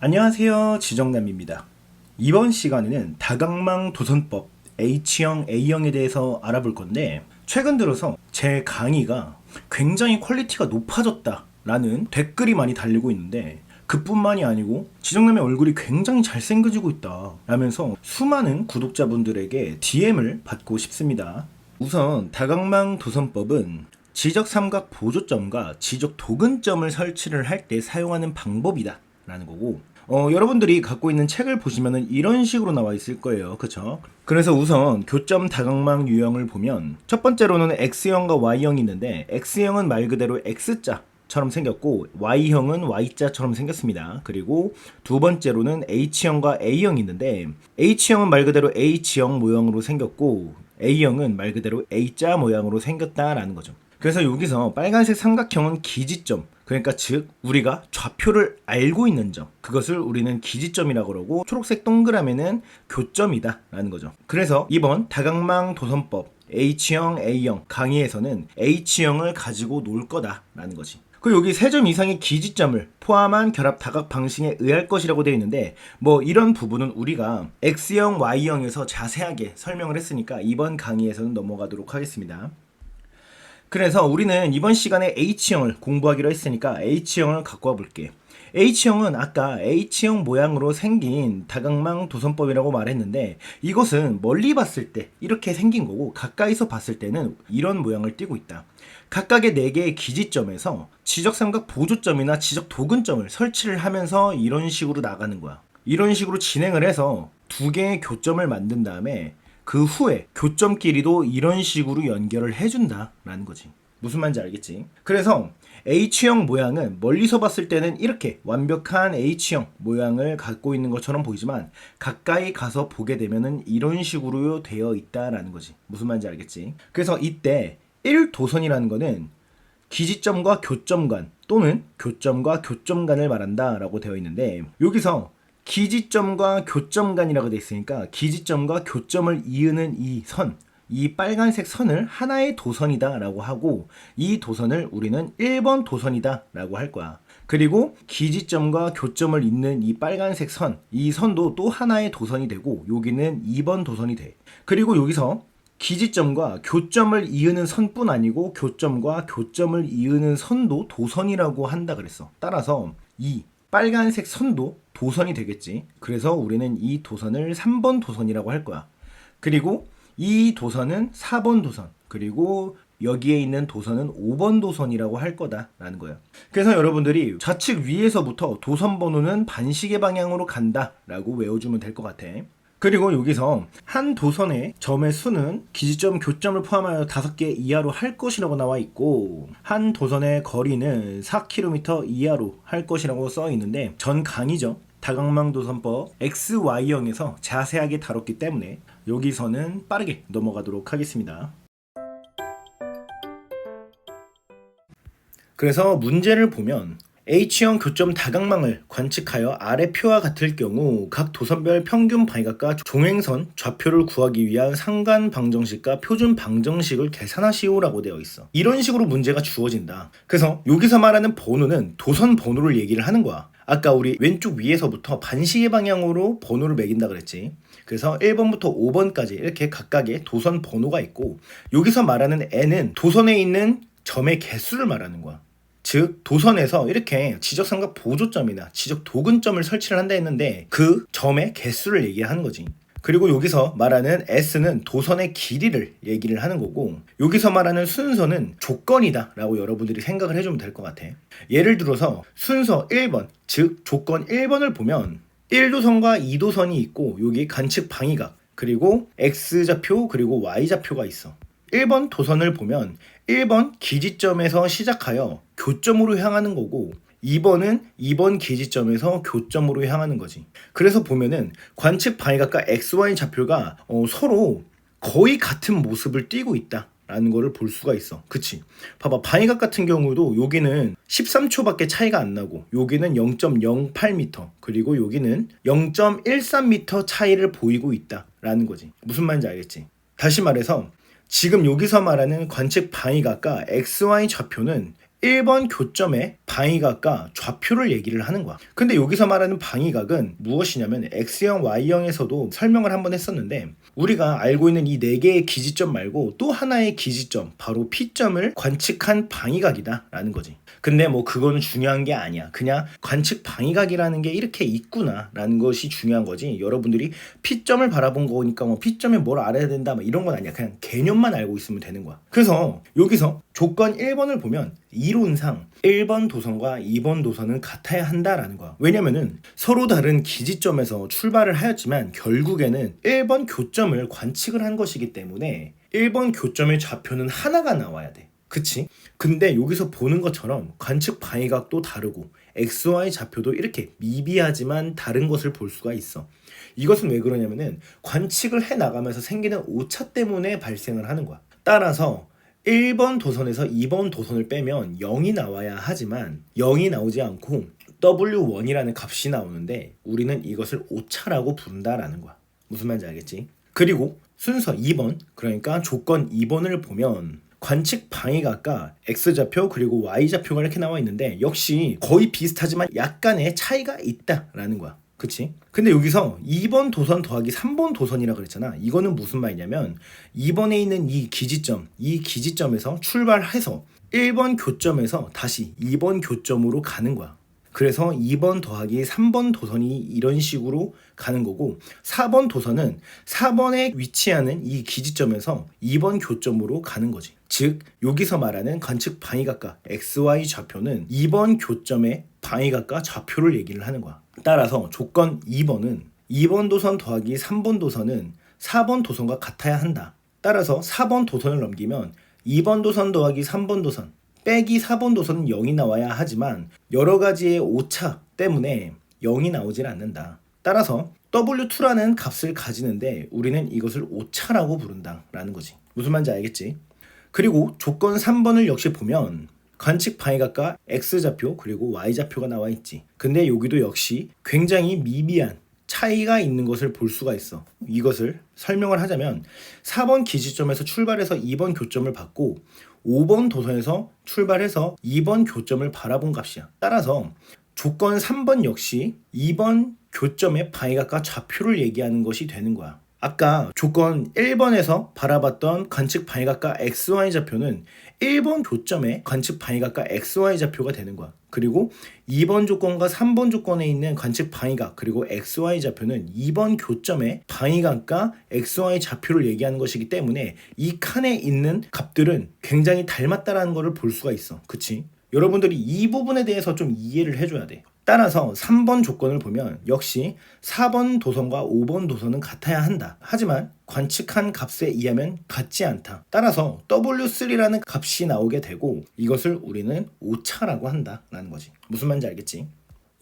안녕하세요, 지정남입니다. 이번 시간에는 다각망 도선법 H형, A형에 대해서 알아볼 건데, 최근 들어서 제 강의가 굉장히 퀄리티가 높아졌다라는 댓글이 많이 달리고 있는데, 그뿐만이 아니고 지정남의 얼굴이 굉장히 잘생겨지고 있다 라면서 수많은 구독자분들에게 DM을 받고 싶습니다. 우선 다각망 도선법은 지적 삼각 보조점과 지적 도근점을 설치를 할 때 사용하는 방법이다 라는 거고, 여러분들이 갖고 있는 책을 보시면은 이런 식으로 나와 있을 거예요. 그쵸? 그래서 우선 교점 다각망 유형을 보면 첫 번째로는 X형과 Y형이 있는데, X형은 말 그대로 X자처럼 생겼고 Y형은 Y자처럼 생겼습니다. 그리고 두 번째로는 H형과 A형이 있는데, H형은 말 그대로 H형 모형으로 생겼고 A형은 말 그대로 A자 모양으로 생겼다라는 거죠. 그래서 여기서 빨간색 삼각형은 기지점, 그러니까 즉 우리가 좌표를 알고 있는 점, 그것을 우리는 기지점이라고 그러고, 초록색 동그라미는 교점이다 라는 거죠. 그래서 이번 다각망 도선법 H형, A형 강의에서는 H형을 가지고 놀 거다 라는 거지. 그 여기 3점 이상의 기지점을 포함한 결합 다각 방식에 의할 것이라고 되어 있는데, 뭐 이런 부분은 우리가 X형, Y형에서 자세하게 설명을 했으니까 이번 강의에서는 넘어가도록 하겠습니다. 그래서 우리는 이번 시간에 H형을 공부하기로 했으니까 H형을 갖고 와볼게. H형은 아까 H형 모양으로 생긴 다각망 도선법이라고 말했는데, 이것은 멀리 봤을 때 이렇게 생긴 거고, 가까이서 봤을 때는 이런 모양을 띠고 있다. 각각의 4개의 기지점에서 지적삼각 보조점이나 지적 도근점을 설치를 하면서 이런 식으로 나가는 거야. 이런 식으로 진행을 해서 2개의 교점을 만든 다음에 그 후에 교점끼리도 이런 식으로 연결을 해준다 라는 거지. 무슨 말인지 알겠지? 그래서 H형 모양은 멀리서 봤을 때는 이렇게 완벽한 H형 모양을 갖고 있는 것처럼 보이지만, 가까이 가서 보게 되면은 이런 식으로 되어 있다라는 거지. 무슨 말인지 알겠지? 그래서 이때 1도선이라는 거는 기지점과 교점 간 또는 교점과 교점 간을 말한다 라고 되어 있는데, 여기서 기지점과 교점 간이라고 되어 있으니까 기지점과 교점을 이으는 이 선, 이 빨간색 선을 하나의 도선이다 라고 하고, 이 도선을 우리는 1번 도선이다 라고 할 거야. 그리고 기지점과 교점을 잇는 이 빨간색 선, 이 선도 또 하나의 도선이 되고 여기는 2번 도선이 돼. 그리고 여기서 기지점과 교점을 이으는 선뿐 아니고 교점과 교점을 이으는 선도 도선이라고 한다 그랬어. 따라서 이 빨간색 선도 도선이 되겠지. 그래서 우리는 이 도선을 3번 도선이라고 할 거야. 그리고 이 도선은 4번 도선, 그리고 여기에 있는 도선은 5번 도선이라고 할 거다라는 거예요. 그래서 여러분들이 좌측 위에서부터 도선 번호는 반시계 방향으로 간다라고 외워주면 될 것 같아. 그리고 여기서 한 도선의 점의 수는 기지점, 교점을 포함하여 5개 이하로 할 것이라고 나와 있고, 한 도선의 거리는 4km 이하로 할 것이라고 써 있는데, 전 강의죠. 다각망 도선법 XY형에서 자세하게 다뤘기 때문에 여기서는 빠르게 넘어가도록 하겠습니다. 그래서 문제를 보면 H형 교점 다각망을 관측하여 아래 표와 같을 경우 각 도선별 평균 방위각과 종횡선 좌표를 구하기 위한 상관 방정식과 표준 방정식을 계산하시오라고 되어 있어. 이런 식으로 문제가 주어진다. 그래서 여기서 말하는 번호는 도선 번호를 얘기를 하는 거야. 아까 우리 왼쪽 위에서부터 반시계 방향으로 번호를 매긴다 그랬지. 그래서 1번부터 5번까지 이렇게 각각의 도선 번호가 있고, 여기서 말하는 n은 도선에 있는 점의 개수를 말하는 거야. 즉 도선에서 이렇게 지적삼각 보조점이나 지적 도근점을 설치를 한다 했는데, 그 점의 개수를 얘기하는 거지. 그리고 여기서 말하는 S는 도선의 길이를 얘기를 하는 거고, 여기서 말하는 순서는 조건이다 라고 여러분들이 생각을 해주면 될 것 같아. 예를 들어서 순서 1번, 즉 조건 1번을 보면 1도선과 2도선이 있고, 여기 관측 방위각, 그리고 X좌표 그리고 Y좌표가 있어. 1번 도선을 보면 1번 기지점에서 시작하여 교점으로 향하는 거고, 2번은 2번 기지점에서 교점으로 향하는 거지. 그래서 보면은 관측 방위각과 XY 좌표가 서로 거의 같은 모습을 띠고 있다 라는 거를 볼 수가 있어. 그치? 봐봐, 방위각 같은 경우도 여기는 13초밖에 차이가 안 나고, 여기는 0.08m, 그리고 여기는 0.13m 차이를 보이고 있다 라는 거지. 무슨 말인지 알겠지? 다시 말해서 지금 여기서 말하는 관측 방위각과 XY 좌표는 1번 교점의 방위각과 좌표를 얘기를 하는 거야. 근데 여기서 말하는 방위각은 무엇이냐면 X형, Y형에서도 설명을 한번 했었는데 우리가 알고 있는 이 4개의 기지점 말고 또 하나의 기지점, 바로 P점을 관측한 방위각이다 라는 거지. 근데 뭐 그거는 중요한 게 아니야. 그냥 관측 방위각이라는 게 이렇게 있구나 라는 것이 중요한 거지. 여러분들이 P점을 바라본 거니까 뭐 P점에 뭘 알아야 된다 뭐 이런 건 아니야. 그냥 개념만 알고 있으면 되는 거야. 그래서 여기서 조건 1번을 보면 이론상 1번 도선과 2번 도선은 같아야 한다라는 거야. 왜냐면은 서로 다른 기지점에서 출발을 하였지만 결국에는 1번 교점을 관측을 한 것이기 때문에 1번 교점의 좌표는 하나가 나와야 돼. 그치? 근데 여기서 보는 것처럼 관측 방위각도 다르고 XY 좌표도 이렇게 미비하지만 다른 것을 볼 수가 있어. 이것은 왜 그러냐면은 관측을 해 나가면서 생기는 오차 때문에 발생을 하는 거야. 따라서 1번 도선에서 2번 도선을 빼면 0이 나와야 하지만 0이 나오지 않고 W1이라는 값이 나오는데 우리는 이것을 오차라고 부른다라는 거야. 무슨 말인지 알겠지? 그리고 순서 2번, 그러니까 조건 2번을 보면 관측 방위각과 X좌표 그리고 Y좌표가 이렇게 나와 있는데 역시 거의 비슷하지만 약간의 차이가 있다라는 거야. 그치? 근데 여기서 2번 도선 더하기 3번 도선이라 그랬잖아. 이거는 무슨 말이냐면 2번에 있는 이 기지점에서 출발해서 1번 교점에서 다시 2번 교점으로 가는 거야. 그래서 2번 더하기 3번 도선이 이런 식으로 가는 거고 4번 도선은 4번에 위치하는 이 기지점에서 2번 교점으로 가는 거지. 즉 여기서 말하는 관측 방위각과 XY 좌표는 2번 교점의 방위각과 좌표를 얘기를 하는 거야. 따라서 조건 2번은 2번 도선 더하기 3번 도선은 4번 도선과 같아야 한다. 따라서 4번 도선을 넘기면 2번 도선 더하기 3번 도선 빼기 4번 도선은 0이 나와야 하지만 여러 가지의 오차 때문에 0이 나오질 않는다. 따라서 W2라는 값을 가지는데 우리는 이것을 오차라고 부른다라는 거지. 무슨 말인지 알겠지? 그리고 조건 3번을 역시 보면 관측 방위각과 X좌표 그리고 Y좌표가 나와 있지. 근데 여기도 역시 굉장히 미비한 차이가 있는 것을 볼 수가 있어. 이것을 설명을 하자면 4번 기지점에서 출발해서 2번 교점을 받고 5번 도선에서 출발해서 2번 교점을 바라본 값이야. 따라서 조건 3번 역시 2번 교점의 방위각과 좌표를 얘기하는 것이 되는 거야. 아까 조건 1번에서 바라봤던 관측 방위각과 XY 좌표는 1번 교점의 관측 방위각과 XY 좌표가 되는 거야. 그리고 2번 조건과 3번 조건에 있는 관측 방위각 그리고 XY 좌표는 2번 교점의 방위각과 XY 좌표를 얘기하는 것이기 때문에 이 칸에 있는 값들은 굉장히 닮았다라는 것을 볼 수가 있어. 그치? 여러분들이 이 부분에 대해서 좀 이해를 해줘야 돼. 따라서 3번 조건을 보면 역시 4번 도선과 5번 도선은 같아야 한다. 하지만 관측한 값에 의하면 같지 않다. 따라서 W3라는 값이 나오게 되고 이것을 우리는 오차라고 한다라는 거지. 무슨 말인지 알겠지?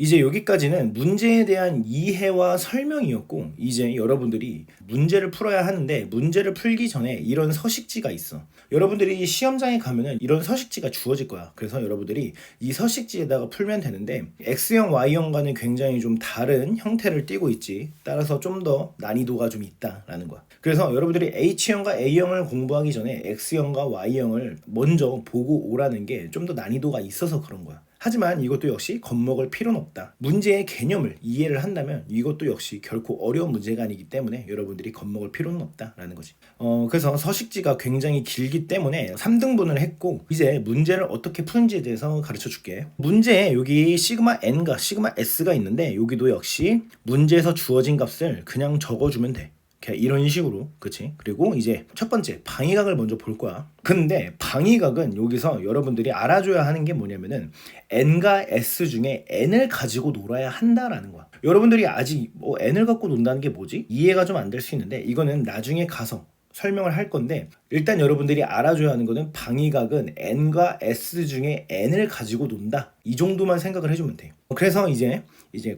이제 여기까지는 문제에 대한 이해와 설명이었고 이제 여러분들이 문제를 풀어야 하는데 문제를 풀기 전에 이런 서식지가 있어. 여러분들이 시험장에 가면은 이런 서식지가 주어질 거야. 그래서 여러분들이 이 서식지에다가 풀면 되는데 X형, Y형과는 굉장히 좀 다른 형태를 띠고 있지. 따라서 좀 더 난이도가 좀 있다라는 거야. 그래서 여러분들이 H형과 A형을 공부하기 전에 X형과 Y형을 먼저 보고 오라는 게 좀 더 난이도가 있어서 그런 거야. 하지만 이것도 역시 겁먹을 필요는 없다. 문제의 개념을 이해를 한다면 이것도 역시 결코 어려운 문제가 아니기 때문에 여러분들이 겁먹을 필요는 없다라는 거지. 그래서 서식지가 굉장히 길기 때문에 3등분을 했고 이제 문제를 어떻게 푸는지에 대해서 가르쳐 줄게. 문제에 여기 시그마 n과 시그마 s가 있는데 여기도 역시 문제에서 주어진 값을 그냥 적어주면 돼. 이런 식으로, 그치? 그리고 이제 첫 번째 방위각을 먼저 볼 거야. 근데 방위각은 여기서 여러분들이 알아줘야 하는 게 뭐냐면은 n과 s 중에 n을 가지고 놀아야 한다라는 거야. 여러분들이 아직 n을 갖고 논다는 게 뭐지? 이해가 좀 안 될 수 있는데 이거는 나중에 가서 설명을 할 건데 일단 여러분들이 알아줘야 하는 거는 방위각은 n과 s 중에 n을 가지고 논다. 이 정도만 생각을 해주면 돼. 그래서 이제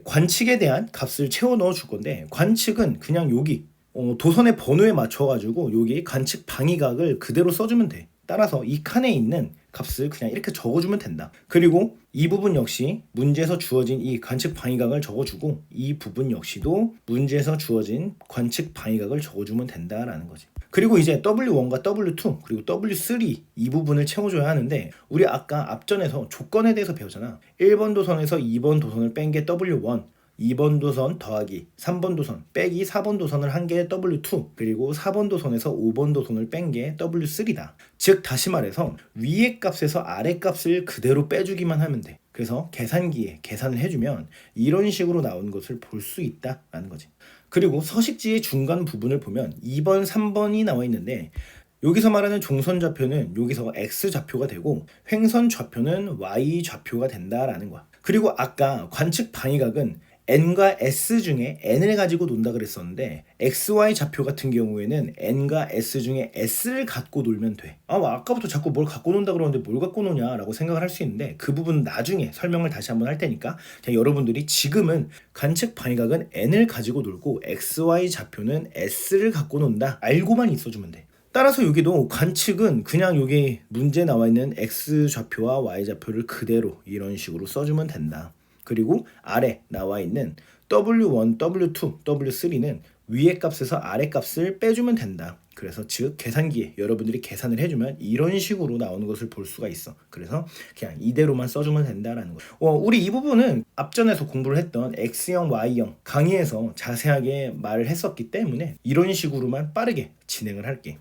관측에 대한 값을 채워 넣어 줄 건데 관측은 그냥 여기 도선의 번호에 맞춰가지고 여기 관측 방위각을 그대로 써주면 돼. 따라서 이 칸에 있는 값을 그냥 이렇게 적어주면 된다. 그리고 이 부분 역시 문제에서 주어진 이 관측 방위각을 적어주고 이 부분 역시도 문제에서 주어진 관측 방위각을 적어주면 된다라는 거지. 그리고 이제 W1과 W2 그리고 W3 이 부분을 채워줘야 하는데 우리 아까 앞전에서 조건에 대해서 배웠잖아. 1번 도선에서 2번 도선을 뺀 게 W1, 2번 도선 더하기 3번 도선 빼기 4번 도선을 한 게 W2 그리고 4번 도선에서 5번 도선을 뺀 게 W3다. 즉 다시 말해서 위의 값에서 아래 값을 그대로 빼주기만 하면 돼. 그래서 계산기에 계산을 해주면 이런 식으로 나오는 것을 볼 수 있다라는 거지. 그리고 서식지의 중간 부분을 보면 2번, 3번이 나와 있는데 여기서 말하는 종선 좌표는 여기서 x 좌표가 되고 횡선 좌표는 y 좌표가 된다라는 거야. 그리고 아까 관측 방위각은 n과 s 중에 n을 가지고 논다 그랬었는데 xy 좌표 같은 경우에는 n과 s 중에 s를 갖고 놀면 돼. 아까부터 자꾸 뭘 갖고 논다 그러는데 뭘 갖고 노냐 라고 생각을 할 수 있는데 그 부분은 나중에 설명을 다시 한번 할 테니까 그냥 여러분들이 지금은 관측 방위각은 n을 가지고 놀고 xy 좌표는 s를 갖고 논다 알고만 있어주면 돼. 따라서 여기도 관측은 그냥 여기 문제 나와 있는 x 좌표와 y 좌표를 그대로 이런 식으로 써주면 된다. 그리고 아래 나와 있는 W1, W2, W3는 위의 값에서 아래 값을 빼주면 된다. 그래서 즉 계산기에 여러분들이 계산을 해주면 이런 식으로 나오는 것을 볼 수가 있어. 그래서 그냥 이대로만 써주면 된다라는 거예요. 우리 이 부분은 앞전에서 공부를 했던 X형, Y형 강의에서 자세하게 말을 했었기 때문에 이런 식으로만 빠르게 진행을 할게.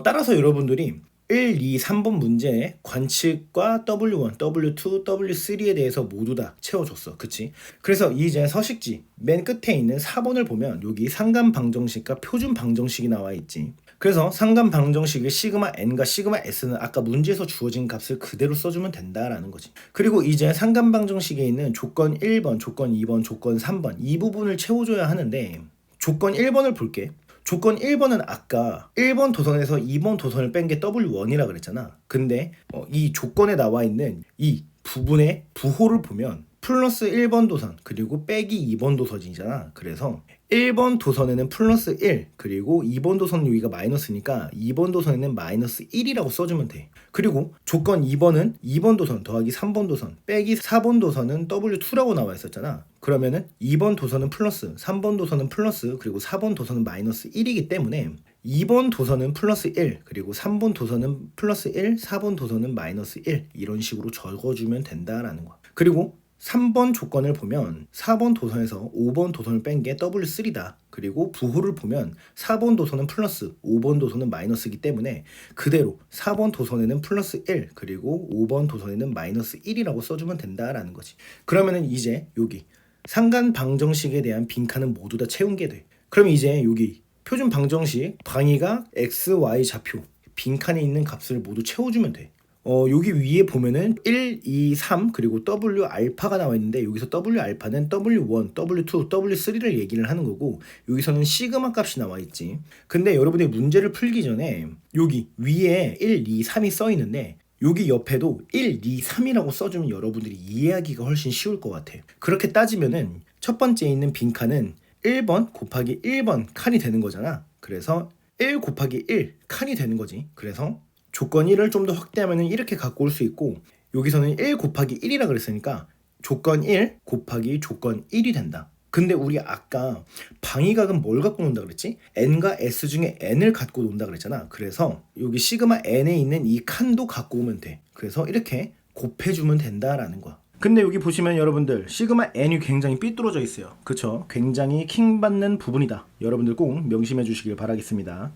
따라서 여러분들이 1, 2, 3번 문제에 관측과 W1, W2, W3에 대해서 모두 다 채워줬어. 그치? 그래서 이제 서식지 맨 끝에 있는 4번을 보면 여기 상간 방정식과 표준 방정식이 나와 있지. 그래서 상간 방정식의 시그마 n과 시그마 s는 아까 문제에서 주어진 값을 그대로 써주면 된다라는 거지. 그리고 이제 상간 방정식에 있는 조건 1번, 조건 2번, 조건 3번 이 부분을 채워줘야 하는데 조건 1번을 볼게. 조건 1번은 아까 1번 도선에서 2번 도선을 뺀 게 W1이라 그랬잖아. 근데 이 조건에 나와 있는 이 부분의 부호를 보면 플러스 1번 도선 그리고 빼기 2번 도선이잖아. 그래서 1번 도선에는 플러스 1 그리고 2번 도선 여기가 마이너스니까 2번 도선에는 마이너스 1이라고 써주면 돼. 그리고 조건 2번은 2번 도선 더하기 3번 도선 빼기 4번 도선은 W2라고 나와 있었잖아. 그러면은 2번 도선은 플러스 3번 도선은 플러스 그리고 4번 도선은 마이너스 1이기 때문에 2번 도선은 플러스 1 그리고 3번 도선은 플러스 1 4번 도선은 마이너스 1 이런 식으로 적어주면 된다라는 거야. 그리고 3번 조건을 보면 4번 도선에서 5번 도선을 뺀 게 W3다. 그리고 부호를 보면 4번 도선은 플러스 5번 도선은 마이너스이기 때문에 그대로 4번 도선에는 플러스 1 그리고 5번 도선에는 마이너스 1이라고 써주면 된다라는 거지. 그러면은 이제 여기 상간 방정식에 대한 빈칸은 모두 다 채운 게 돼. 그럼 이제 여기 표준 방정식 방위가 x, y 좌표 빈칸에 있는 값을 모두 채워주면 돼. 여기 위에 보면은 1, 2, 3 그리고 W 알파가 나와 있는데 여기서 W 알파는 W1, W2, W3를 얘기를 하는 거고 여기서는 시그마 값이 나와 있지. 근데 여러분이 문제를 풀기 전에 여기 위에 1, 2, 3이 써 있는데 여기 옆에도 1, 2, 3이라고 써주면 여러분들이 이해하기가 훨씬 쉬울 것 같아. 그렇게 따지면은 첫 번째 있는 빈칸은 1번 곱하기 1번 칸이 되는 거잖아. 그래서 1 곱하기 1 칸이 되는 거지. 그래서 조건 1을 좀 더 확대하면 이렇게 갖고 올 수 있고 여기서는 1 곱하기 1이라 그랬으니까 조건 1 곱하기 조건 1이 된다. 근데 우리 아까 방위각은 뭘 갖고 논다 그랬지? n과 s 중에 n을 갖고 논다 그랬잖아. 그래서 여기 시그마 n에 있는 이 칸도 갖고 오면 돼. 그래서 이렇게 곱해주면 된다라는 거야. 근데 여기 보시면 여러분들 시그마 n이 굉장히 삐뚤어져 있어요. 그쵸? 굉장히 킹받는 부분이다. 여러분들 꼭 명심해 주시길 바라겠습니다.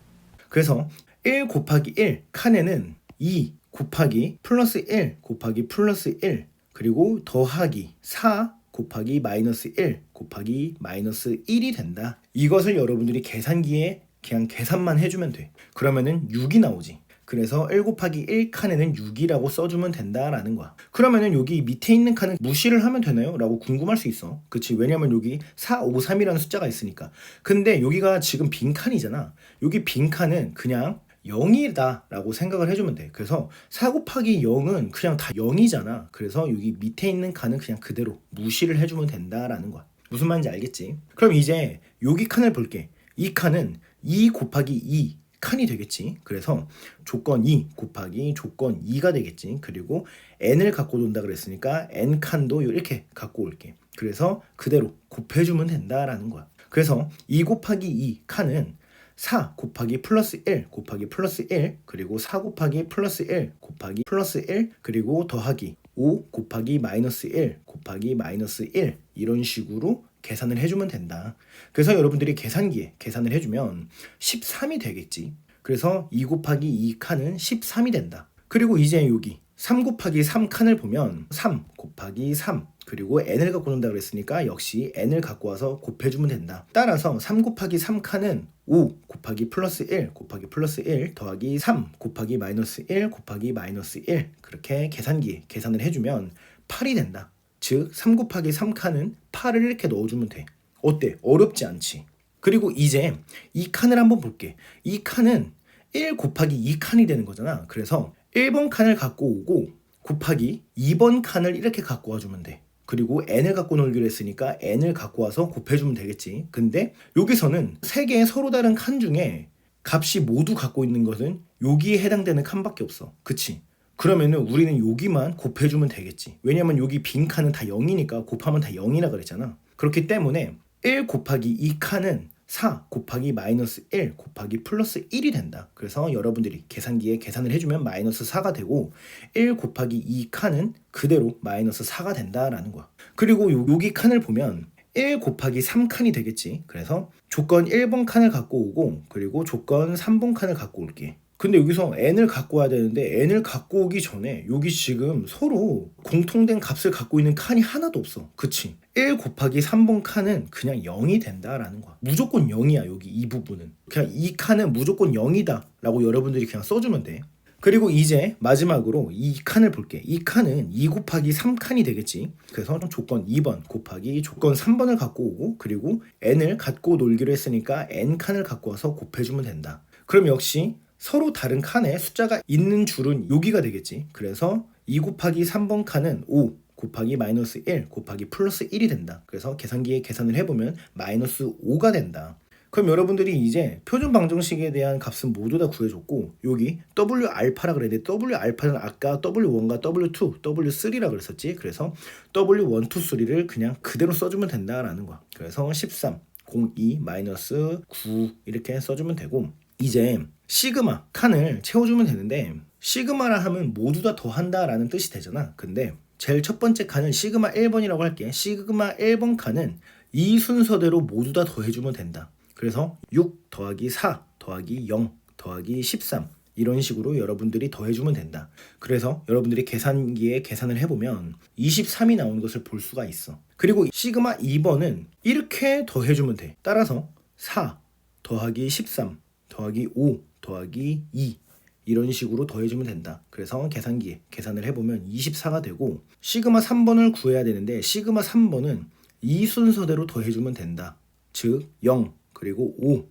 그래서 1 곱하기 1 칸에는 2 곱하기 플러스 1 곱하기 플러스 1 그리고 더하기 4 곱하기 마이너스 1 곱하기 마이너스 1이 된다. 이것을 여러분들이 계산기에 그냥 계산만 해주면 돼. 그러면은 6이 나오지. 그래서 1 곱하기 1 칸에는 6이라고 써주면 된다라는 거야. 그러면은 여기 밑에 있는 칸은 무시를 하면 되나요? 라고 궁금할 수 있어. 그치? 왜냐면 여기 4, 5, 3이라는 숫자가 있으니까. 근데 여기가 지금 빈 칸이잖아. 여기 빈 칸은 그냥 0이다 라고 생각을 해주면 돼. 그래서 4 곱하기 0은 그냥 다 0이잖아. 그래서 여기 밑에 있는 칸은 그냥 그대로 무시를 해주면 된다라는 거야. 무슨 말인지 알겠지? 그럼 이제 여기 칸을 볼게. 이 칸은 2 곱하기 2 칸이 되겠지. 그래서 조건 2 곱하기 조건 2가 되겠지. 그리고 n을 갖고 논다 그랬으니까 n 칸도 이렇게 갖고 올게. 그래서 그대로 곱해주면 된다라는 거야. 그래서 2 곱하기 2 칸은 4 곱하기 플러스 1 곱하기 플러스 1 그리고 4 곱하기 플러스 1 곱하기 플러스 1 그리고 더하기 5 곱하기 마이너스 1 곱하기 마이너스 1 이런 식으로 계산을 해주면 된다. 그래서 여러분들이 계산기에 계산을 해주면 13이 되겠지. 그래서 2 곱하기 2 칸은 13이 된다. 그리고 이제 여기 3 곱하기 3 칸을 보면 3 곱하기 3 그리고 n을 갖고 논다 그랬으니까 역시 n을 갖고 와서 곱해주면 된다. 따라서 3 곱하기 3 칸은 5 곱하기 플러스 1 곱하기 플러스 1 더하기 3 곱하기 마이너스 1 곱하기 마이너스 1 그렇게 계산기에 계산을 해주면 8이 된다. 즉 3 곱하기 3 칸은 8을 이렇게 넣어주면 돼. 어때? 어렵지 않지? 그리고 이제 이 칸을 한번 볼게. 이 칸은 1 곱하기 2 칸이 되는 거잖아. 그래서 1번 칸을 갖고 오고 곱하기 2번 칸을 이렇게 갖고 와주면 돼. 그리고 n을 갖고 놀기로 했으니까 n을 갖고 와서 곱해주면 되겠지. 근데 여기서는 세 개의 서로 다른 칸 중에 값이 모두 갖고 있는 것은 여기에 해당되는 칸밖에 없어. 그치? 그러면은 우리는 여기만 곱해주면 되겠지. 왜냐면 여기 빈 칸은 다 0이니까 곱하면 다 0이라 그랬잖아. 그렇기 때문에 1 곱하기 2 칸은 4 곱하기 마이너스 1 곱하기 플러스 1이 된다. 그래서 여러분들이 계산기에 계산을 해주면 마이너스 4가 되고 1 곱하기 2 칸은 그대로 마이너스 4가 된다라는 거야. 그리고 여기 칸을 보면 1 곱하기 3 칸이 되겠지. 그래서 조건 1번 칸을 갖고 오고 그리고 조건 3번 칸을 갖고 올게. 근데 여기서 n을 갖고 와야 되는데 n을 갖고 오기 전에 여기 지금 서로 공통된 값을 갖고 있는 칸이 하나도 없어. 그치? 1 곱하기 3번 칸은 그냥 0이 된다라는 거야. 무조건 0이야 여기 이 부분은. 그냥 이 칸은 무조건 0이다 라고 여러분들이 그냥 써주면 돼. 그리고 이제 마지막으로 이 칸을 볼게. 이 칸은 2 곱하기 3칸이 되겠지. 그래서 조건 2번 곱하기 조건 3번을 갖고 오고 그리고 n을 갖고 놀기로 했으니까 n칸을 갖고 와서 곱해주면 된다. 그럼 역시 서로 다른 칸에 숫자가 있는 줄은 여기가 되겠지. 그래서 2 곱하기 3번 칸은 5 곱하기 마이너스 1 곱하기 플러스 1이 된다. 그래서 계산기에 계산을 해보면 마이너스 5가 된다. 그럼 여러분들이 이제 표준 방정식에 대한 값은 모두 다 구해줬고 여기 W알파라 그랬는데 W알파는 아까 W1과 W2, W3라 그랬었지. 그래서 W1, 2, 3를 그냥 그대로 써주면 된다라는 거야. 그래서 13, 02, 마이너스 9 이렇게 써주면 되고 이제 시그마 칸을 채워주면 되는데 시그마라 하면 모두 다 더한다 라는 뜻이 되잖아. 근데 제일 첫 번째 칸은 시그마 1번이라고 할게. 시그마 1번 칸은 이 순서대로 모두 다 더해주면 된다. 그래서 6 더하기 4 더하기 0 더하기 13 이런 식으로 여러분들이 더해주면 된다. 그래서 여러분들이 계산기에 계산을 해보면 23이 나오는 것을 볼 수가 있어. 그리고 시그마 2번은 이렇게 더해주면 돼. 따라서 4 더하기 13 더하기 5 더하기 2 이런 식으로 더해주면 된다. 그래서 계산기에 계산을 해보면 24가 되고 시그마 3번을 구해야 되는데 시그마 3번은 이 순서대로 더해주면 된다. 즉 0 그리고 5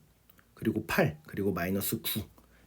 그리고 8 그리고 마이너스 9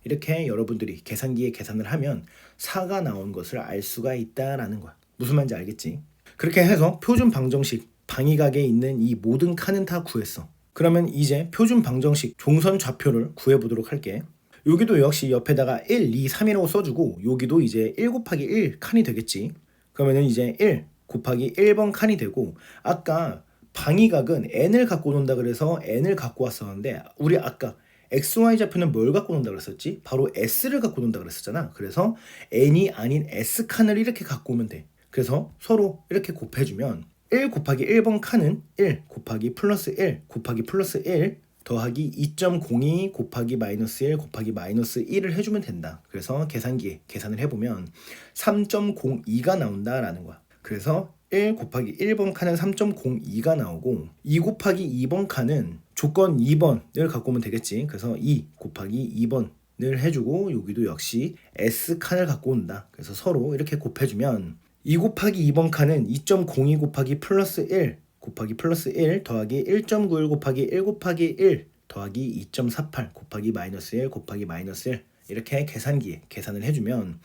이렇게 여러분들이 계산기에 계산을 하면 4가 나온 것을 알 수가 있다라는 거야. 무슨 말인지 알겠지? 그렇게 해서 표준 방정식 방위각에 있는 이 모든 칸은 다 구했어. 그러면 이제 표준 방정식 종선 좌표를 구해보도록 할게. 여기도 역시 옆에다가 1, 2, 3이라고 써주고 여기도 이제 1 곱하기 1 칸이 되겠지. 그러면은 이제 1 곱하기 1번 칸이 되고 아까 방위각은 n을 갖고 논다 그래서 n을 갖고 왔었는데 우리 아까 XY 좌표는 뭘 갖고 논다 그랬었지? 바로 S를 갖고 논다 그랬었잖아. 그래서 n이 아닌 S칸을 이렇게 갖고 오면 돼. 그래서 서로 이렇게 곱해주면 1 곱하기 1번 칸은 1 곱하기 플러스 1 곱하기 플러스 1 더하기 2.02 곱하기 마이너스 1 곱하기 마이너스 1을 해주면 된다. 그래서 계산기에 계산을 해보면 3.02가 나온다라는 거야. 그래서 1 곱하기 1번 칸은 3.02가 나오고 2 곱하기 2번 칸은 조건 2번을 갖고 오면 되겠지. 그래서 2 곱하기 2번을 해주고 여기도 역시 S칸을 갖고 온다. 그래서 서로 이렇게 곱해주면 2 곱하기 2번 칸은 2.02 곱하기 플러스 1 곱하기 플러스 1 더하기 1.91 곱하기 1 곱하기 1 더하기 2.48 곱하기 마이너스 1 곱하기 마이너스 1 이렇게 계산기에 계산을 해주면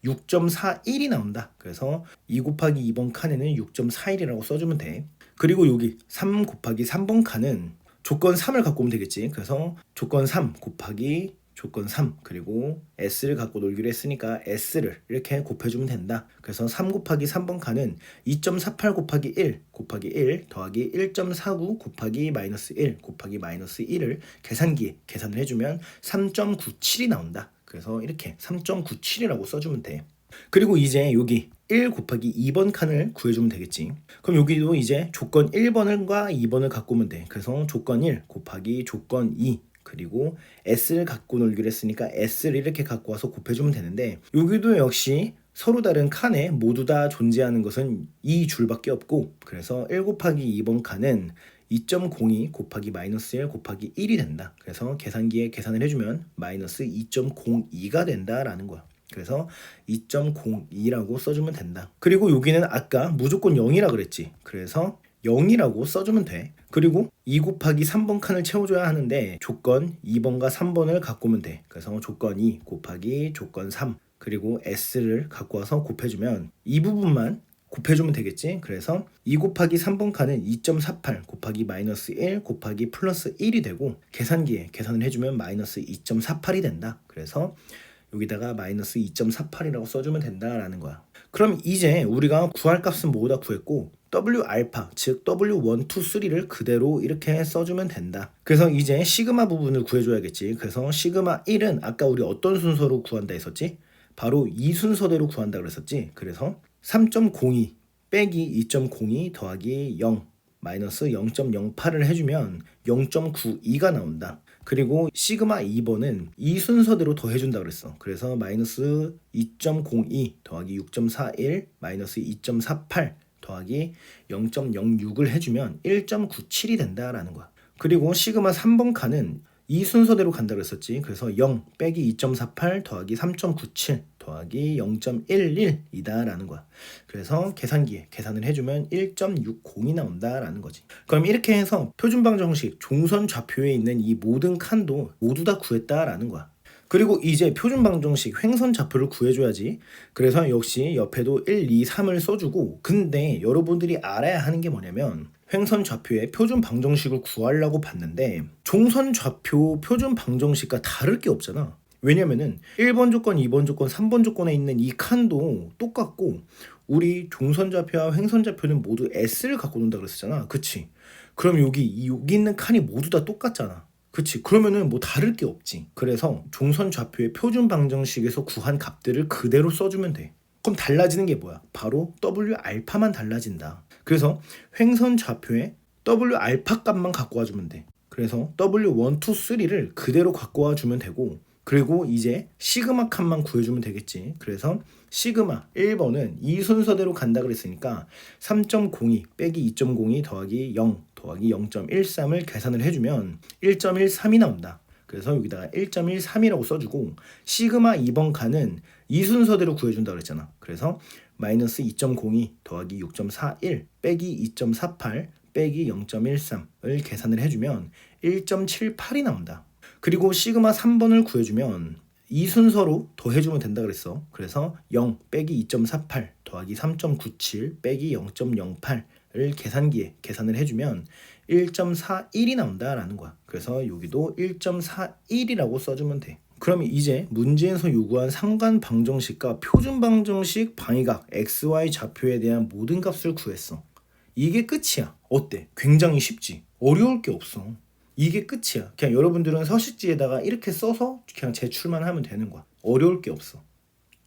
6.41이 나온다. 그래서 2 곱하기 2번 칸에는 6.41이라고 써주면 돼. 그리고 여기 3 곱하기 3번 칸은 조건 3을 갖고 오면 되겠지. 그래서 조건 3 곱하기 조건 3 그리고 s를 갖고 놀기로 했으니까 s를 이렇게 곱해주면 된다. 그래서 3 곱하기 3번 칸은 2.48 곱하기 1 곱하기 1 더하기 1.49 곱하기 마이너스 1 곱하기 마이너스 1을 계산기에 계산을 해주면 3.97이 나온다. 그래서 이렇게 3.97이라고 써주면 돼. 그리고 이제 여기 1 곱하기 2번 칸을 구해주면 되겠지. 그럼 여기도 이제 조건 1번과 2번을 갖고 오면 돼. 그래서 조건 1 곱하기 조건 2 그리고 s를 갖고 놀기로 했으니까 s를 이렇게 갖고 와서 곱해주면 되는데, 여기도 역시 서로 다른 칸에 모두 다 존재하는 것은 이 줄밖에 없고, 그래서 1 곱하기 2번 칸은 2.02 곱하기 마이너스 1 곱하기 1이 된다. 그래서 계산기에 계산을 해주면 마이너스 2.02가 된다라는 거야. 그래서 2.02라고 써주면 된다. 그리고 여기는 아까 무조건 0이라 그랬지. 그래서 0이라고 써주면 돼. 그리고 2 곱하기 3번 칸을 채워줘야 하는데 조건 2번과 3번을 갖고 오면 돼. 그래서 조건 2 곱하기 조건 3 그리고 s를 갖고 와서 곱해주면 이 부분만 곱해주면 되겠지. 그래서 2 곱하기 3번 칸은 2.48 곱하기 마이너스 1 곱하기 플러스 1이 되고, 계산기에 계산을 해주면 마이너스 2.48이 된다. 그래서 여기다가 마이너스 2.48이라고 써주면 된다라는 거야. 그럼 이제 우리가 구할 값은 모두 다 구했고 W 알파 즉 W1, 2, 3를 그대로 이렇게 써주면 된다. 그래서 이제 시그마 부분을 구해줘야겠지. 그래서 시그마 1은 아까 우리 어떤 순서로 구한다 했었지? 바로 이 순서대로 구한다 그랬었지. 그래서 3.02 빼기 2.02 더하기 0 마이너스 0.08을 해주면 0.92가 나온다. 그리고 시그마 2번은 이 순서대로 더해준다 그랬어. 그래서 마이너스 2.02 더하기 6.41 마이너스 2.48 더하기 0.06을 해주면 1.97이 된다라는 거야. 그리고 시그마 3번 칸은 이 순서대로 간다 그랬었지. 그래서 0 빼기 2.48 더하기 3.97 더하기 0.11이다 라는 거야. 그래서 계산기에 계산을 해주면 1.60이 나온다 라는 거지. 그럼 이렇게 해서 표준방정식 종선 좌표에 있는 이 모든 칸도 모두 다 구했다 라는 거야. 그리고 이제 표준방정식 횡선 좌표를 구해줘야지. 그래서 역시 옆에도 1, 2, 3을 써주고, 근데 여러분들이 알아야 하는 게 뭐냐면 횡선 좌표의 표준 방정식을 구하려고 봤는데 종선 좌표 표준 방정식과 다를 게 없잖아. 왜냐면은 1번 조건, 2번 조건, 3번 조건에 있는 이 칸도 똑같고 우리 종선 좌표와 횡선 좌표는 모두 S를 갖고 논다 그랬었잖아. 그치? 그럼 여기 있는 칸이 모두 다 똑같잖아. 그치? 그러면은 뭐 다를 게 없지. 그래서 종선 좌표의 표준 방정식에서 구한 값들을 그대로 써주면 돼. 그럼 달라지는 게 뭐야? 바로 W 알파만 달라진다. 그래서 횡선 좌표에 W 알파 값만 갖고 와주면 돼. 그래서 W1, 2, 3를 그대로 갖고 와주면 되고, 그리고 이제 시그마 칸만 구해주면 되겠지. 그래서 시그마 1번은 이 순서대로 간다 그랬으니까 3.02 빼기 2.02 더하기 0 더하기 0.13을 계산을 해주면 1.13이 나온다. 그래서 여기다가 1.13이라고 써주고, 시그마 2번 칸은 이 순서대로 구해준다 그랬잖아. 그래서 마이너스 2.02 더하기 6.41 빼기 2.48 빼기 0.13을 계산을 해주면 1.78이 나온다. 그리고 시그마 3번을 구해주면 이 순서로 더해주면 된다 그랬어. 그래서 0 빼기 2.48 더하기 3.97 빼기 0.08을 계산기에 계산을 해주면 1.41이 나온다라는 거야. 그래서 여기도 1.41이라고 써주면 돼. 그럼 이제 문제에서 요구한 상관 방정식과 표준 방정식 방위각 XY 좌표에 대한 모든 값을 구했어. 이게 끝이야. 어때? 굉장히 쉽지? 어려울 게 없어. 이게 끝이야. 그냥 여러분들은 서식지에다가 이렇게 써서 그냥 제출만 하면 되는 거야. 어려울 게 없어.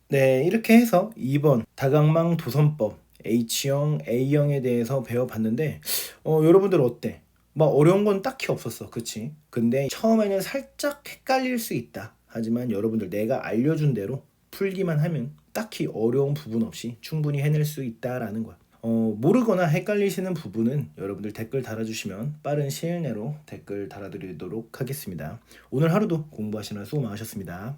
네, 이렇게 해서 2번 다각망 도선법 H형, A형에 대해서 배워봤는데 여러분들 어때? 뭐 어려운 건 딱히 없었어. 그치? 근데 처음에는 살짝 헷갈릴 수 있다. 하지만 여러분들 내가 알려준 대로 풀기만 하면 딱히 어려운 부분 없이 충분히 해낼 수 있다라는 거야. 모르거나 헷갈리시는 부분은 여러분들 댓글 달아주시면 빠른 시일 내로 댓글 달아드리도록 하겠습니다. 오늘 하루도 공부하시느라 수고 많으셨습니다.